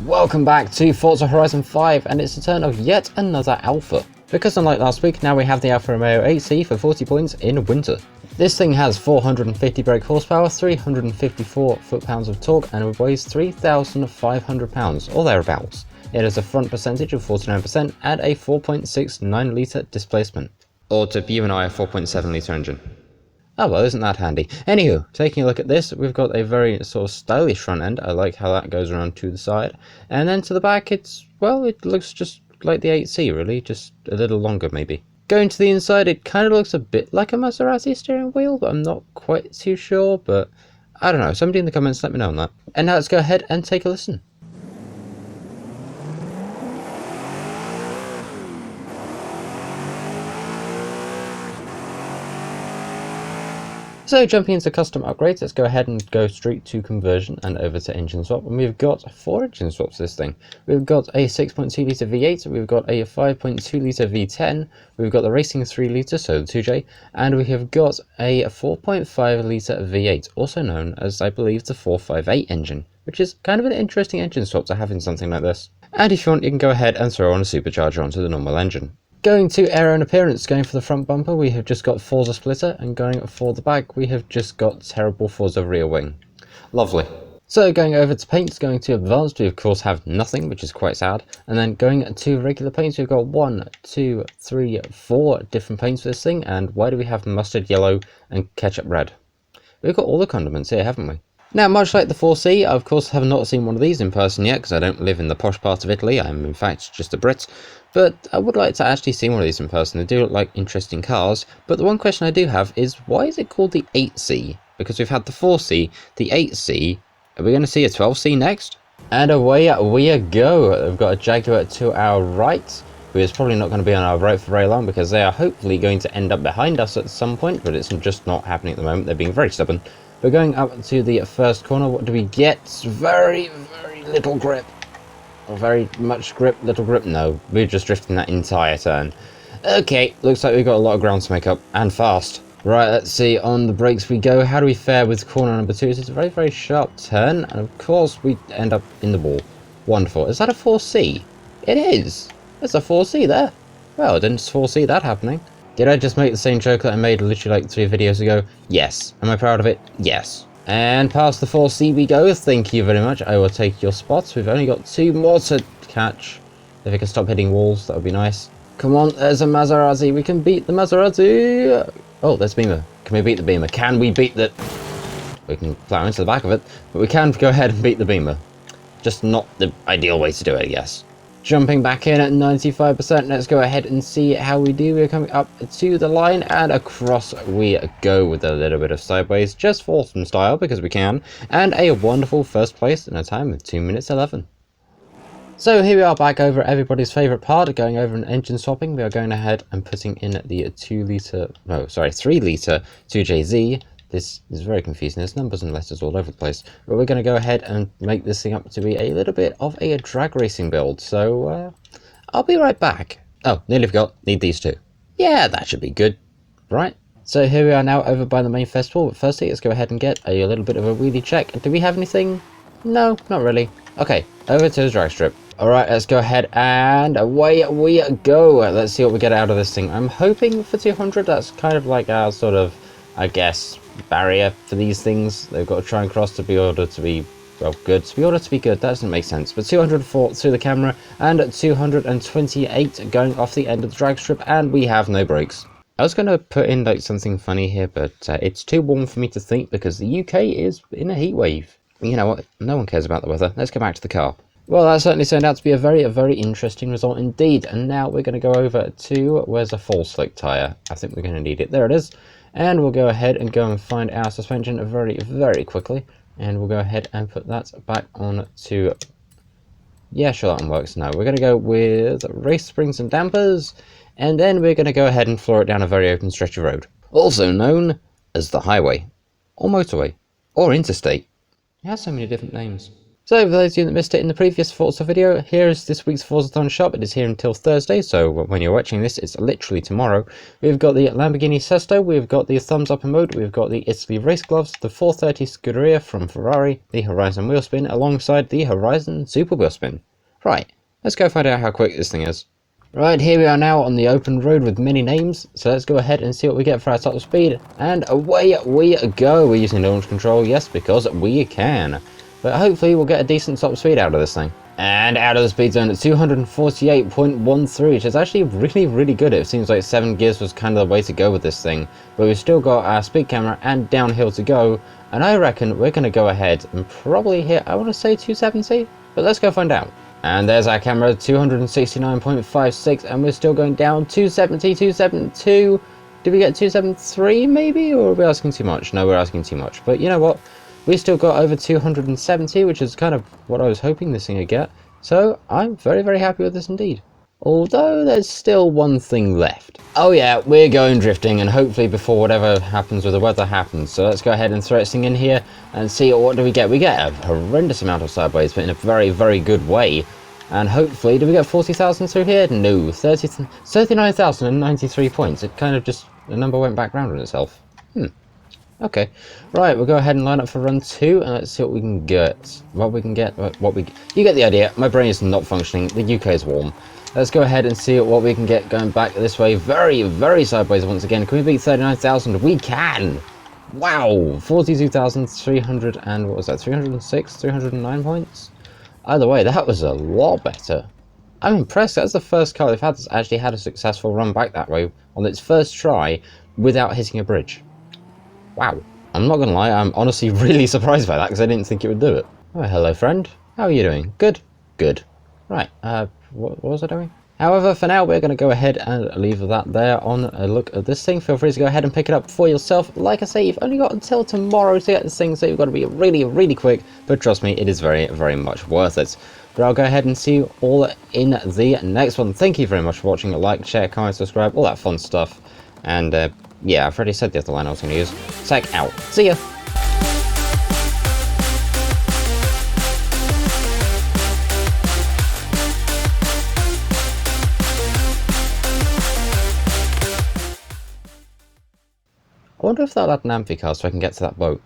Welcome back to Forza Horizon 5, and it's the turn of yet another Alpha. Because unlike last week, now we have the Alfa Romeo 8C for 40 points in winter. This thing has 450 brake horsepower, 354 foot-pounds of torque, and it weighs 3,500 pounds, or thereabouts. It has a front percentage of 49% and a 4.69 litre displacement. Or to you and I, a 4.7 litre engine. Oh well, isn't that handy? Anywho, taking a look at this, we've got a very sort of stylish front end. I like how that goes around to the side. And then to the back, it looks just like the 8C really, just a little longer maybe. Going to the inside, it kind of looks a bit like a Maserati steering wheel, but I'm not quite too sure, but I don't know. Somebody in the comments let me know on that. And now let's go ahead and take a listen. So jumping into custom upgrades, let's go ahead and go straight to conversion and over to engine swap. And we've got 4 engine swaps this thing. We've got a 6.2 litre V8, we've got a 5.2 litre V10, we've got the racing 3 litre, so the 2J, and we have got a 4.5 litre V8, also known as, I believe, the 458 engine, which is kind of an interesting engine swap to have in something like this. And if you want, you can go ahead and throw on a supercharger onto the normal engine. Going to aero and appearance, going for the front bumper, we have just got Forza splitter, and going for the back, we have just got terrible Forza rear wing. Lovely. So going over to paints, going to advanced, we of course have nothing, which is quite sad. And then going to regular paints, we've got 1, 2, 3, 4 different paints for this thing. And why do we have mustard yellow and ketchup red? We've got all the condiments here, haven't we? Now, much like the 4C, I of course have not seen one of these in person yet, because I don't live in the posh part of Italy. I'm in fact just a Brit. But I would like to actually see one of these in person. They do look like interesting cars. But the one question I do have is, why is it called the 8C? Because we've had the 4C, the 8C. Are we going to see a 12C next? And away we go. We've got a Jaguar to our right, who is probably not going to be on our right for very long, because they are hopefully going to end up behind us at some point. But it's just not happening at the moment. They're being very stubborn. We're going up to the first corner. What do we get? Very, very little grip. Or very much grip, little grip. No, we're just drifting that entire turn. Okay, looks like we've got a lot of ground to make up, and fast. Right, let's see, on the brakes we go. How do we fare with corner number 2? It's a very, very sharp turn, and of course we end up in the wall. Wonderful. Is that a 4C? It is. There's a 4C there. Well, I didn't foresee that happening. Did I just make the same joke that I made literally like 3 videos ago? Yes. Am I proud of it? Yes. And past the 4C we go. Thank you very much. I will take your spots. We've only got 2 more to catch. If we can stop hitting walls, that would be nice. Come on, there's a Maserati. We can beat the Maserati. Oh, there's Beamer. Can we beat the Beamer? Can we beat the... We can plow into the back of it, but we can go ahead and beat the Beamer. Just not the ideal way to do it, I guess. Jumping back in at 95%, let's go ahead and see how we do. We're coming up to the line, and across we go with a little bit of sideways, just for some style, because we can, and a wonderful first place in a time of 2 minutes 11. So here we are back over everybody's favourite part, going over an engine swapping. We are going ahead and putting in the 3 litre 2JZ. This is very confusing. There's numbers and letters all over the place. But we're going to go ahead and make this thing up to be a little bit of a drag racing build. So I'll be right back. Oh, nearly forgot. Need these 2. Yeah, that should be good. Right. So here we are now over by the main festival. But firstly, let's go ahead and get a little bit of a wheelie check. Do we have anything? No, not really. Okay, over to the drag strip. Alright, let's go ahead and away we go. Let's see what we get out of this thing. I'm hoping for 200. That's kind of like our sort of, I guess, barrier for these things. They've got to try and cross to be ordered to be, well, good. To be ordered to be good, that doesn't make sense. But 204 through the camera, and 228 going off the end of the drag strip, and we have no brakes. I was going to put in like something funny here, but it's too warm for me to think, because the UK is in a heat wave. You know what? No one cares about the weather. Let's go back to the car. Well, that certainly turned out to be a very interesting result indeed. And now we're going to go over to, where's a full slick tyre? I think we're going to need it. There it is. And we'll go ahead and go and find our suspension very quickly. And we'll go ahead and put that back on to... Yeah, sure, that one works. No, we're going to go with race springs and dampers. And then we're going to go ahead and floor it down a very open stretch of road. Also known as the highway, or motorway, or interstate. It has so many different names. So for those of you that missed it in the previous Forza video, here is this week's Forzathon shop. It is here until Thursday, so when you're watching this, it's literally tomorrow. We've got the Lamborghini Sesto, we've got the thumbs up emote, we've got the Italy race gloves, the 430 Scuderia from Ferrari, the Horizon wheel spin, alongside the Horizon Super wheel spin. Right, let's go find out how quick this thing is. Right, here we are now on the open road with many names, so let's go ahead and see what we get for our top speed, and away we go. We're using launch control, yes, because we can. But hopefully we'll get a decent top speed out of this thing. And out of the speed zone at 248.13, which is actually really good. It seems like 7 gears was kind of the way to go with this thing. But we've still got our speed camera and downhill to go, and I reckon we're going to go ahead and probably hit, I want to say 270, but let's go find out. And there's our camera, 269.56, and we're still going down, 270, 272. Did we get 273 maybe, or are we asking too much? No, we're asking too much. But you know what? We still got over 270, which is kind of what I was hoping this thing would get. So I'm very happy with this indeed. Although there's still one thing left. Oh yeah, we're going drifting, and hopefully before whatever happens with the weather happens. So let's go ahead and throw this thing in here and see what do we get. We get a horrendous amount of sideways, but in a very good way. And hopefully, do we get 40,000 through here? No, 39,093 points. It kind of just, the number went back round on itself. Okay, right, we'll go ahead and line up for run 2, and let's see what we can get. You get the idea. My brain is not functioning. The UK is warm. Let's go ahead and see what we can get going back this way. Very sideways once again. Can we beat 39,000? We can! Wow! 42,300 and what was that? 306? 309 points? Either way, that was a lot better. I'm impressed. That's the first car they've had that's actually had a successful run back that way on its first try without hitting a bridge. Wow. I'm not gonna lie, I'm honestly really surprised by that because I didn't think it would do it. Oh, hello friend. How are you doing? Good? Good. Right, what was I doing? However, for now, we're going to go ahead and leave that there on a look at this thing. Feel free to go ahead and pick it up for yourself. Like I say, you've only got until tomorrow to get this thing, so you've got to be really quick. But trust me, it is very much worth it. But I'll go ahead and see you all in the next one. Thank you very much for watching. Like, share, comment, subscribe, all that fun stuff. And yeah, I've already said the other line I was going to use. Tech out. See ya! I wonder if that'll add an amphi car so I can get to that boat.